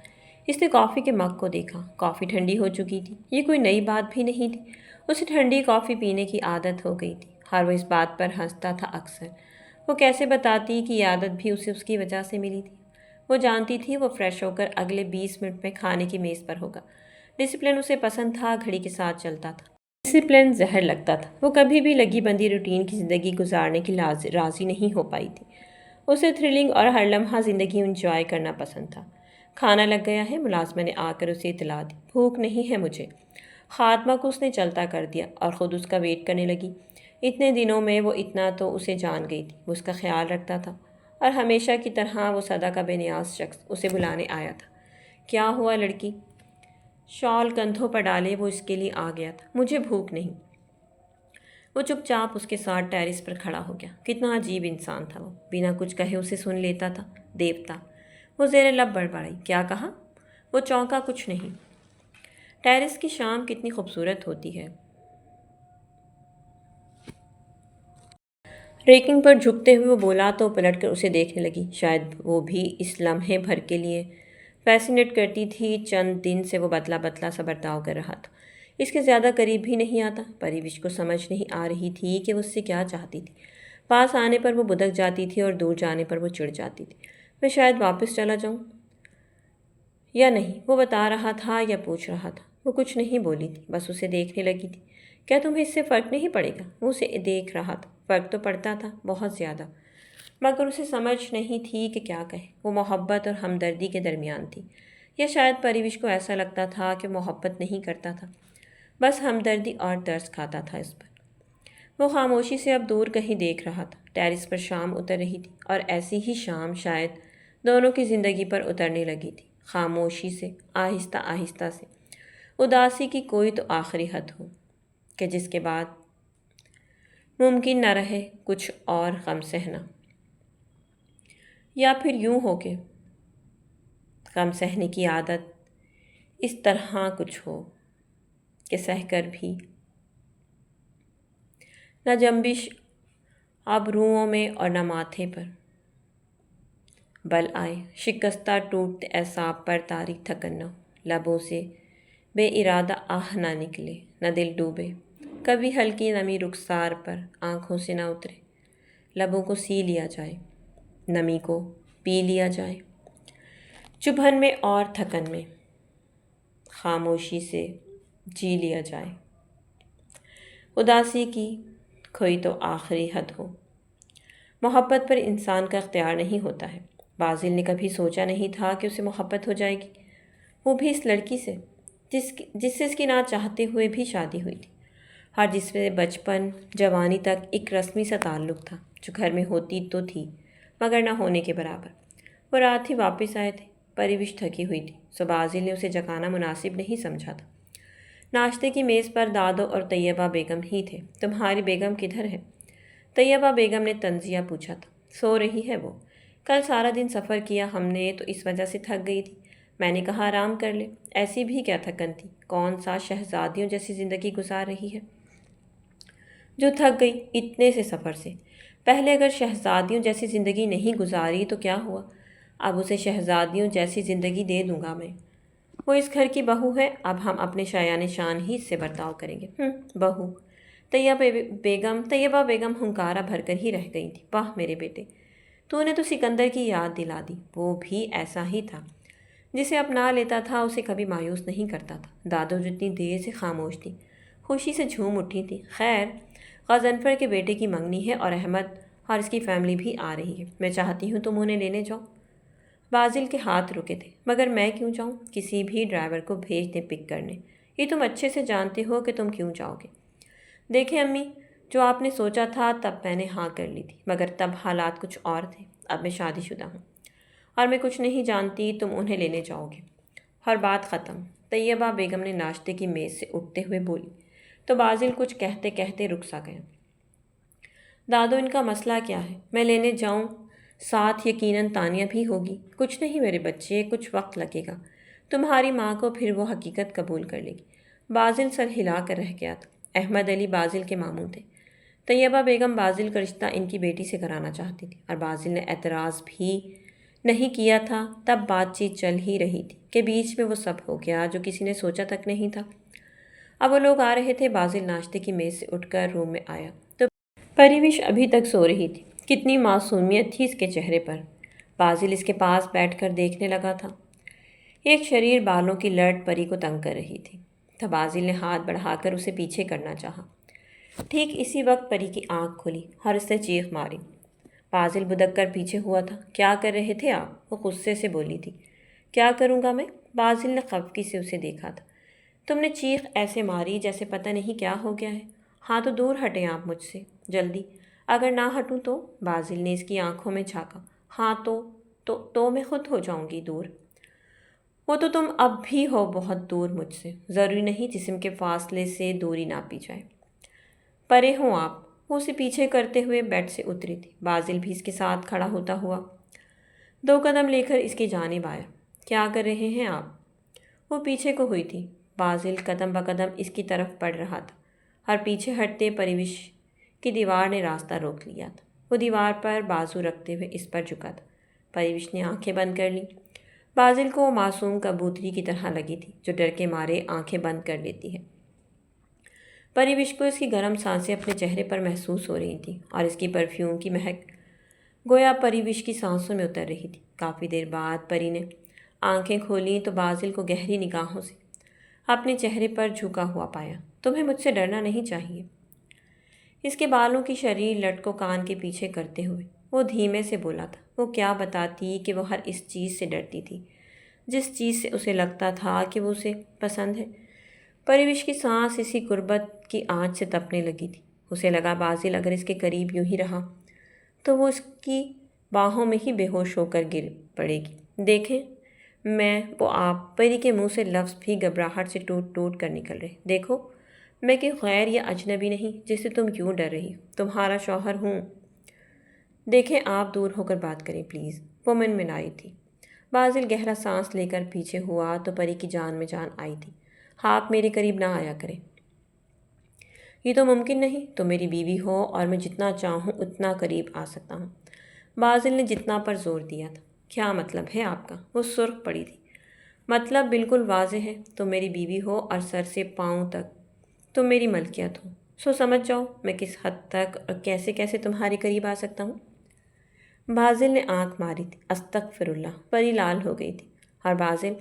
اس نے کافی کے مگ کو دیکھا۔ کافی ٹھنڈی ہو چکی تھی۔ یہ کوئی نئی بات بھی نہیں تھی، اسے ٹھنڈی کافی پینے کی عادت ہو گئی تھی، اور وہ اس بات پر ہنستا تھا اکثر۔ وہ کیسے بتاتی کہ یہ عادت بھی اسے اس کی وجہ سے ملی تھی؟ وہ جانتی تھی وہ فریش ہو کر اگلے 20 منٹ میں کھانے کی میز پر ہوگا۔ ڈسپلن اسے پسند تھا، گھڑی کے ساتھ چلتا تھا۔ ڈسپلن زہر لگتا تھا۔ وہ کبھی بھی لگی بندی روٹین کی زندگی گزارنے کی راضی نہیں ہو پائی تھی۔ اسے تھرلنگ اور ہر لمحہ زندگی انجوائے کرنا پسند تھا۔ کھانا لگ گیا ہے، ملازمہ نے آ کر اسے اطلاع دی۔ بھوک نہیں ہے مجھے۔ خاتمہ کو اس نے چلتا کر دیا، اور خود اس کا ویٹ کرنے لگی۔ اتنے دنوں میں وہ اتنا تو اسے جان گئی تھی، وہ اس کا خیال رکھتا تھا، اور ہمیشہ کی طرح وہ سدا کا بے نیاز شخص اسے بلانے آیا تھا۔ کیا ہوا لڑکی؟ شال کندھوں پر ڈالے وہ اس کے لیے آ گیا تھا۔ مجھے بھوک نہیں۔ وہ چپ چاپ اس کے ساتھ ٹیرس پر کھڑا ہو گیا۔ کتنا عجیب انسان تھا وہ، بنا کچھ کہے اسے سن لیتا تھا۔ دیوتا۔ وہ زیر لب بڑبڑائی۔ کیا کہا؟ وہ چونکا۔ کچھ نہیں۔ ٹیرس کی شام کتنی خوبصورت ہوتی ہے۔ ریکنگ پر جھکتے ہوئے وہ بولا تو پلٹ کر اسے دیکھنے لگی۔ شاید وہ بھی اس لمحے بھر کے لیے فیسینیٹ کرتی تھی۔ چند دن سے وہ بدلا بدلا سا برتاؤ کر رہا تھا۔ اس کے زیادہ قریب بھی نہیں آتا۔ پریوش کو سمجھ نہیں آ رہی تھی کہ وہ اس سے کیا چاہتی تھی۔ پاس آنے پر وہ بدک جاتی تھی اور دور جانے پر وہ چڑ جاتی تھی۔ میں شاید واپس چلا جاؤں یا نہیں، وہ بتا رہا تھا یا پوچھ رہا تھا۔ وہ کچھ نہیں بولی تھی، بس اسے دیکھنے لگی تھی۔ کیا تمہیں اس سے فرق نہیں پڑے گا؟ وہ اسے دیکھ رہا تھا۔ فرق تو پڑتا تھا، بہت زیادہ، مگر اسے سمجھ نہیں تھی کہ کیا کہے۔ وہ محبت اور ہمدردی کے درمیان تھی، یا شاید پریوش کو ایسا لگتا تھا کہ محبت نہیں کرتا تھا، بس ہمدردی اور ترس کھاتا تھا اس پر۔ وہ خاموشی سے اب دور کہیں دیکھ رہا تھا۔ ٹیرس پر شام اتر رہی تھی، اور ایسی ہی شام شاید دونوں کی زندگی پر اترنے لگی تھی، خاموشی سے، آہستہ آہستہ سے۔ اداسی کی کوئی تو آخری حد ہو کہ جس کے بعد ممکن نہ رہے کچھ اور غم سہنا، یا پھر یوں ہو کہ غم سہنے کی عادت اس طرح کچھ ہو کہ سہ کر بھی نہ جنبش ابروؤں میں اور نہ ماتھے پر بل آئے، شکستہ ٹوٹتے اعصاب پر طاری تھکن نہ ہو، لبوں سے بے ارادہ آہ نہ نکلے، نہ دل ڈوبے، کبھی ہلکی نمی رخسار پر آنکھوں سے نہ اترے، لبوں کو سی لیا جائے، نمی کو پی لیا جائے، چبھن میں اور تھکن میں خاموشی سے جی لیا جائے۔ اداسی کی کوئی تو آخری حد ہو۔ محبت پر انسان کا اختیار نہیں ہوتا ہے۔ بازل نے کبھی سوچا نہیں تھا کہ اسے محبت ہو جائے گی، وہ بھی اس لڑکی سے جس سے اس کی نہ چاہتے ہوئے بھی شادی ہوئی تھی، اور جس سے بچپن جوانی تک ایک رسمی سا تعلق تھا، جو گھر میں ہوتی تو تھی مگر نہ ہونے کے برابر۔ وہ رات ہی واپس آئے تھے، پریوش تھکی ہوئی تھی، سو بازل نے اسے جگانا مناسب نہیں سمجھا تھا۔ ناشتے کی میز پر دادو اور طیبہ بیگم ہی تھے۔ تمہاری بیگم کدھر ہے؟ طیبہ بیگم نے تنزیہ پوچھا تھا۔ سو رہی ہے وہ، کل سارا دن سفر کیا ہم نے تو اس وجہ سے تھک گئی تھی، میں نے کہا آرام کر لے۔ ایسی بھی کیا تھکن تھی، کون سا شہزادیوں جیسی زندگی گزار رہی ہے جو تھک گئی اتنے سے سفر سے؟ پہلے اگر شہزادیوں جیسی زندگی نہیں گزاری تو کیا ہوا، اب اسے شہزادیوں جیسی زندگی دے دوں گا میں۔ وہ اس گھر کی بہو ہے، اب ہم اپنے شایان شان ہی سے برتاؤ کریں گے۔ بہو؟ طیبہ بیگم ہنکارا بھر کر ہی رہ گئی تھی۔ واہ میرے بیٹے، تو نے تو سکندر کی یاد دلا دی، وہ بھی ایسا ہی تھا، جسے اپنا لیتا تھا اسے کبھی مایوس نہیں کرتا تھا۔ دادو جتنی دیر سے خاموش تھی، خوشی سے جھوم اٹھی تھی۔ خیر، غضنفر کے بیٹے کی منگنی ہے اور احمد اور اس کی فیملی بھی آ رہی ہے، میں چاہتی ہوں تم انہیں لینے جاؤ۔ بازل کے ہاتھ رکے تھے۔ مگر میں کیوں جاؤں؟ کسی بھی ڈرائیور کو بھیج دیں پک کرنے، یہ تم اچھے سے جانتے ہو کہ تم کیوں جاؤ گے۔ دیکھیں امی، جو آپ نے سوچا تھا تب میں نے ہاں کر لی تھی، مگر تب حالات کچھ اور تھے، اب میں شادی شدہ ہوں اور میں کچھ نہیں جانتی، تم انہیں لینے جاؤ گے اور بات ختم۔ طیبہ بیگم نے ناشتے کی میز سے اٹھتے ہوئے بولی تو بازل کچھ کہتے کہتے رک سا گیا۔ دادو ان کا مسئلہ کیا ہے؟ میں لینے جاؤں، ساتھ یقیناً تانیہ بھی ہوگی۔ کچھ نہیں میرے بچے، کچھ وقت لگے گا، تمہاری ماں کو پھر وہ حقیقت قبول کر لے گی۔ بازل سر ہلا کر رہ گیا تھا۔ احمد علی بازل کے ماموں تھے۔ طیبہ بیگم بازل کا رشتہ ان کی بیٹی سے کرانا چاہتی تھی، اور بازل نے اعتراض بھی نہیں کیا تھا۔ تب بات چیت چل ہی رہی تھی کہ بیچ میں وہ سب ہو گیا جو کسی نے سوچا تک نہیں تھا۔ اب وہ لوگ آ رہے تھے۔ بازل ناشتے کی میز سے اٹھ کر روم میں آیا تو پریوش ابھی تک سو رہی تھی۔ کتنی معصومیت تھی اس کے چہرے پر۔ بازل اس کے پاس بیٹھ کر دیکھنے لگا تھا۔ ایک شریر بالوں کی لٹ پری کو تنگ کر رہی تھی، تو بازل نے ہاتھ بڑھا کر اسے پیچھے کرنا چاہا۔ ٹھیک اسی وقت پری کی آنکھ کھلی اور اس نے چیخ ماری۔ بازل بدک کر پیچھے ہوا تھا۔ کیا کر رہے تھے آپ؟ وہ غصے سے بولی تھی۔ کیا کروں گا میں؟ بازل نے خفگی سے اسے دیکھا تھا۔ تم نے چیخ ایسے ماری جیسے پتہ نہیں کیا ہو گیا ہے۔ ہاں تو دور ہٹیں آپ مجھ سے، جلدی۔ اگر نہ ہٹوں تو؟ بازل نے اس کی آنکھوں میں جھانکا۔ ہاں تو میں خود ہو جاؤں گی دور۔ وہ تو تم اب بھی ہو بہت دور مجھ سے، ضروری نہیں جسم کے فاصلے سے دوری ناپی جائے۔ پرے ہوں آپ۔ وہ اسے پیچھے کرتے ہوئے بیڈ سے اتری تھی۔ بازل بھی اس کے ساتھ کھڑا ہوتا ہوا 2 قدم لے کر اس کی جانب آیا۔ کیا کر رہے ہیں آپ؟ وہ پیچھے کو ہوئی تھی۔ بازل قدم بقدم اس کی طرف بڑھ رہا تھا، اور پیچھے ہٹتے پریوش کی دیوار نے راستہ روک لیا تھا۔ وہ دیوار پر بازو رکھتے ہوئے اس پر جھکا تھا۔ پریوش نے آنکھیں بند کر لیں۔ بازل کو وہ معصوم کبوتری کی طرح لگی تھی جو ڈر کے مارے آنکھیں بند کر لیتی ہے۔ پریوش کو اس کی گرم سانسیں اپنے چہرے پر محسوس ہو رہی تھیں اور اس کی پرفیوم کی مہک گویا پریوش کی سانسوں میں اتر رہی تھی۔ کافی دیر بعد پری نے آنکھیں کھولیں تو بازل کو گہری نگاہوں سے اپنے چہرے پر جھکا ہوا پایا۔ تمہیں مجھ سے ڈرنا نہیں چاہیے۔ اس کے بالوں کی شریر لٹ کو کان کے پیچھے کرتے ہوئے وہ دھیمے سے بولا تھا۔ وہ کیا بتاتی کہ وہ ہر اس چیز سے ڈرتی تھی جس چیز سے اسے لگتا تھا کہ وہ اسے پسند ہے۔ پریوش کی سانس اسی قربت کی آنچ سے تپنے لگی تھی۔ اسے لگا بازل اگر اس کے قریب یوں ہی رہا تو وہ اس کی باہوں میں ہی بے ہوش ہو کر گر پڑے گی۔ دیکھیں وہ آپ پری کے منہ سے لفظ بھی گھبراہٹ سے ٹوٹ ٹوٹ کر نکل رہے۔ دیکھو میں کہ غیر یا اجنبی نہیں جس سے تم کیوں ڈر رہی ہو، تمہارا شوہر ہوں۔ دیکھیں آپ دور ہو کر بات کریں پلیز۔ وہ منمنائی تھی۔ بازل گہرا سانس لے کر پیچھے ہوا تو پری کی جان میں جان آئی تھی۔ آپ میرے قریب نہ آیا کریں۔ یہ تو ممکن نہیں، تم میری بیوی ہو اور میں جتنا چاہوں اتنا قریب آ سکتا ہوں۔ بازل نے جتنا پر زور دیا تھا۔ کیا مطلب ہے آپ کا؟ وہ سرخ پڑی تھی۔ مطلب بالکل واضح ہے، تم میری بیوی ہو اور سر سے پاؤں تک تم میری ملکیت ہو۔ سو سمجھ جاؤ میں کس حد تک اور کیسے کیسے تمہارے قریب آ سکتا ہوں۔ بازل نے آنکھ ماری تھی۔ استغفر اللہ۔ پری لال ہو گئی تھی اور بازل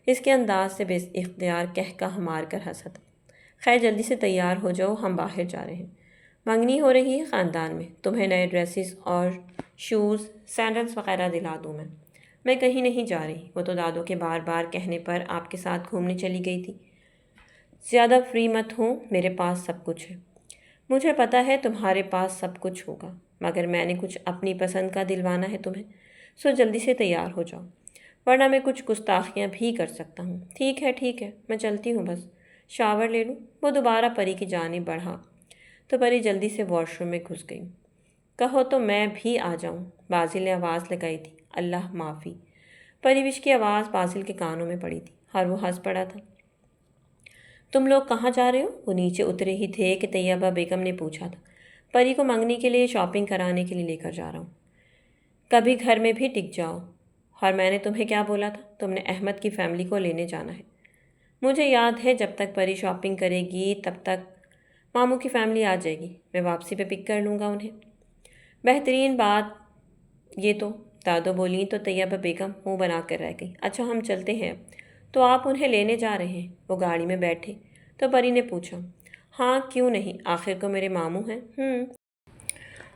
اس کے انداز سے بے اختیار کہہ مار کر ہنسا تھا۔ خیر جلدی سے تیار ہو جاؤ، ہم باہر جا رہے ہیں۔ منگنی ہو رہی ہے خاندان میں، تمہیں نئے ڈریسز اور شوز سینڈلز وغیرہ دلا دوں میں کہیں نہیں جا رہی، وہ تو دادو کے بار بار کہنے پر آپ کے ساتھ گھومنے چلی گئی تھی۔ زیادہ فری مت ہوں، میرے پاس سب کچھ ہے۔ مجھے پتہ ہے تمہارے پاس سب کچھ ہوگا مگر میں نے کچھ اپنی پسند کا دلوانا ہے تمہیں، سو جلدی سے تیار ہو جاؤ ورنہ میں کچھ گستاخیاں بھی کر سکتا ہوں۔ ٹھیک ہے میں چلتی ہوں، بس شاور لے لوں۔ وہ دوبارہ پری کی جانب بڑھا تو پری جلدی سے واش روم میں گھس گئی۔ کہو تو میں بھی آ جاؤں، بازل نے آواز لگائی تھی۔ اللہ معافی۔ پریوش کی آواز بازل کے کانوں میں پڑی تھی اور وہ ہنس پڑا تھا۔ تم لوگ کہاں جا رہے ہو؟ وہ نیچے اترے ہی تھے کہ طیبہ بیگم نے پوچھا تھا۔ پری کو منگنی کے لیے شاپنگ کرانے کے لیے لے کر جا رہا ہوں۔ کبھی گھر میں بھی ٹک جاؤ۔ اور میں نے تمہیں کیا بولا تھا؟ تم نے احمد کی فیملی کو لینے جانا ہے۔ مجھے یاد ہے جب تک پری شاپنگ کرے گی تب تک ماموں کی فیملی آ جائے گی، میں واپسی پہ پک کر لوں گا انہیں۔ بہترین بات یہ تو دادو بولیں تو طیبہ بیگم منہ بنا کر رہ گئی۔ اچھا ہم چلتے ہیں، تو آپ انہیں لینے جا رہے ہیں؟ وہ گاڑی میں بیٹھے تو پری نے پوچھا۔ ہاں کیوں نہیں، آخر کو میرے ماموں ہیں۔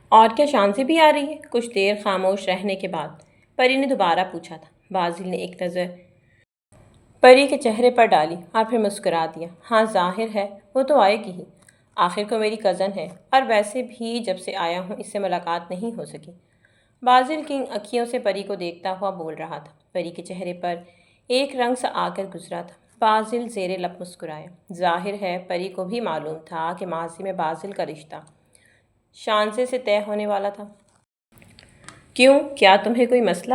اور کیا شانزی بھی آ رہی ہے؟ کچھ دیر خاموش رہنے کے بعد پری نے دوبارہ پوچھا تھا۔ بازل نے ایک نظر پری کے چہرے پر ڈالی اور پھر مسکرا دیا۔ ہاں ظاہر ہے وہ تو آئے گی ہی، آخر کو میری کزن ہے، اور ویسے بھی جب سے آیا ہوں اس سے ملاقات نہیں ہو سکی۔ بازل کی اکھیوں سے پری کو دیکھتا ہوا بول رہا تھا۔ پری کے چہرے پر ایک رنگ سا آ کر گزرا تھا۔ بازل زیر لب مسکرایا۔ ظاہر ہے پری کو بھی معلوم تھا کہ ماضی میں بازل کا رشتہ شانزے سے طے ہونے والا تھا۔ کیوں، کیا تمہیں کوئی مسئلہ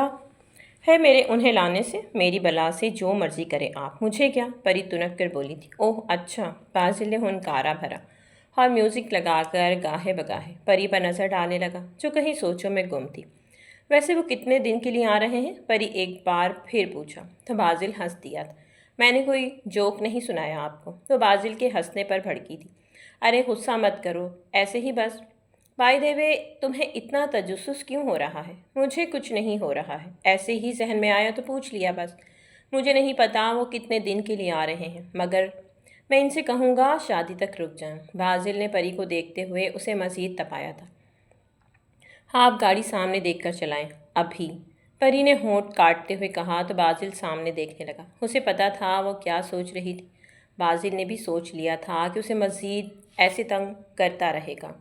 ہے میرے انہیں لانے سے؟ میری بلا سے جو مرضی کرے آپ، مجھے کیا؟ پری تنک کر بولی تھی۔ اوہ اچھا۔ بازل نے ہنکارا بھرا اور میوزک لگا کر گاہے بگاہے پری پر نظر ڈالنے لگا جو کہیں سوچوں میں گم تھی۔ ویسے وہ کتنے دن کے لیے آ رہے ہیں؟ پری ایک بار پھر پوچھا تو بازل ہنس دیا تھا۔ میں نے کوئی جوک نہیں سنایا آپ کو؟ وہ بازل کے ہنسنے پر بھڑکی تھی۔ ارے غصہ مت کرو، ایسے ہی بس۔ بائی دے وے تمہیں اتنا تجسس کیوں ہو رہا ہے؟ مجھے کچھ نہیں ہو رہا ہے، ایسے ہی ذہن میں آیا تو پوچھ لیا بس۔ مجھے نہیں پتا وہ کتنے دن کے لیے آ رہے ہیں مگر میں ان سے کہوں گا شادی تک رک جائیں۔ بازل نے پری کو دیکھتے ہوئے اسے مزید تپایا تھا۔ ہاں آپ گاڑی سامنے دیکھ کر چلائیں ابھی، پری نے ہونٹ کاٹتے ہوئے کہا تو بازل سامنے دیکھنے لگا۔ اسے پتا تھا وہ کیا سوچ رہی تھی۔ بازل نے بھی سوچ لیا تھا کہ اسے مزید ایسے تنگ کرتا رہے گا۔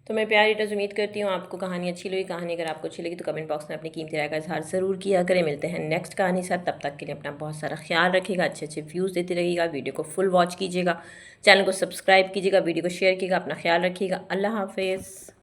تو میں پیاری ریڈرز امید کرتی ہوں آپ کو کہانی اچھی لگی۔ کہانی اگر آپ کو اچھی لگی تو کمنٹ باکس میں اپنی قیمتی رائے کا اظہار ضرور کیا کریں۔ ملتے ہیں نیکسٹ کہانی ساتھ، تب تک کے لیے اپنا بہت سارا خیال رکھیے گا، اچھے ویوز دیتے رہیے گا، ویڈیو کو فل واچ کیجیے گا، چینل کو سبسکرائب کیجیے گا، ویڈیو کو شیئر کیجیے گا، اپنا خیال رکھیے گا۔ اللہ حافظ۔